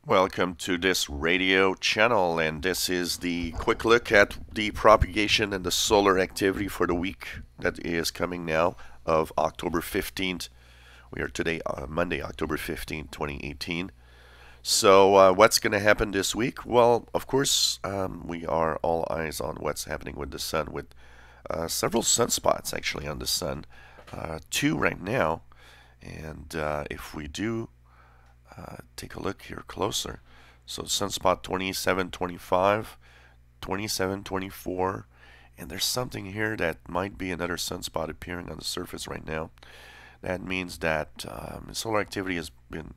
Welcome to this radio channel, and this is the quick look at the propagation and the solar activity for the week that is coming now of October 15th. We are today Monday, October 15th, 2018. So what's going to happen this week? Well, of course, we are all eyes on what's happening with the sun, with several sunspots actually on the sun, two right now. And if we do take a look here closer. So sunspot 2725, 2724, and there's something here that might be another sunspot appearing on the surface right now. That means that solar activity has been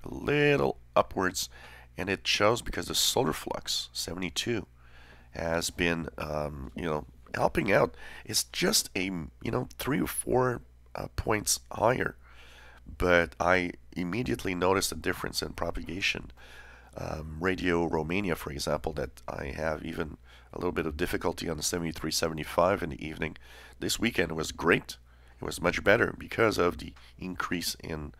a little upwards, and it shows because the solar flux 72 has been helping out. It's just a 3 or 4 points higher, but I immediately noticed a difference in propagation. Radio Romania, for example, that I have even a little bit of difficulty on the 7375 in the evening. This weekend was great. It was much better because of the increase in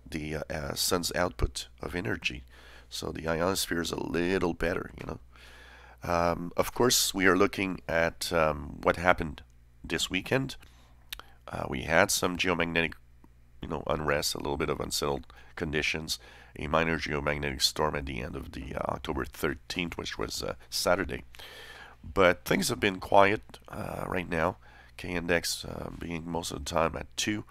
the sun's output of energy. So the ionosphere is a little better, Of course, we are looking at what happened this weekend. We had some geomagnetic unrest, a little bit of unsettled conditions, a minor geomagnetic storm at the end of the October 13th, which was Saturday. But things have been quiet right now. K-index being most of the time at 2.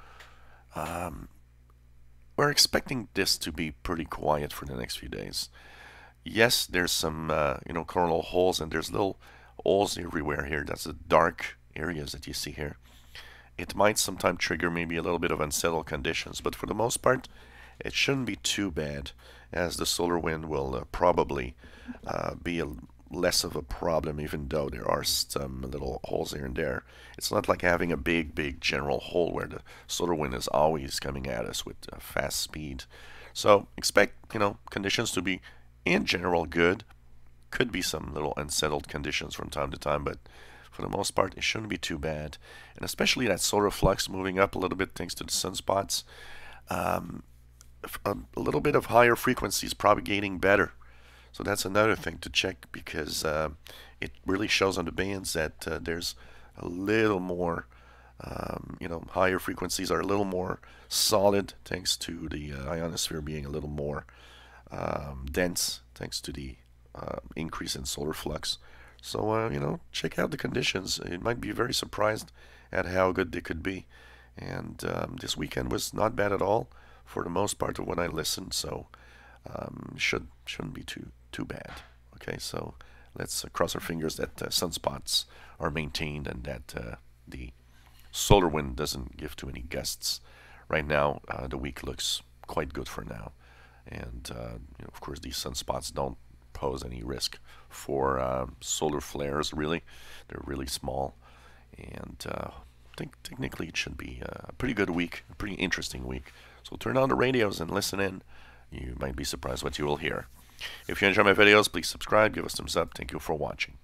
We're expecting this to be pretty quiet for the next few days. Yes, there's some coronal holes, and there's little holes everywhere here. That's the dark areas that you see here. It might sometime trigger maybe a little bit of unsettled conditions, but for the most part, it shouldn't be too bad, as the solar wind will probably be less of a problem, even though there are some little holes here and there. It's not like having a big general hole where the solar wind is always coming at us with fast speed. So expect conditions to be in general good. Could be some little unsettled conditions from time to time, but for the most part, it shouldn't be too bad. And especially that solar flux moving up a little bit thanks to the sunspots. A little bit of higher frequencies propagating better. So that's another thing to check, because it really shows on the bands that there's a little more, higher frequencies are a little more solid thanks to the ionosphere being a little more dense thanks to the increase in solar flux. So, check out the conditions. You might be very surprised at how good they could be. And this weekend was not bad at all for the most part of when I listened. So, shouldn't be too bad. Okay, so let's cross our fingers that sunspots are maintained and that the solar wind doesn't give too many gusts. Right now, the week looks quite good for now. And, of course, these sunspots don't pose any risk for solar flares, really. They're really small, and I think technically it should be a pretty good week, a pretty interesting week. So turn on the radios and listen in. You might be surprised what you will hear. If you enjoy my videos, please subscribe, give us a thumbs up. Thank you for watching.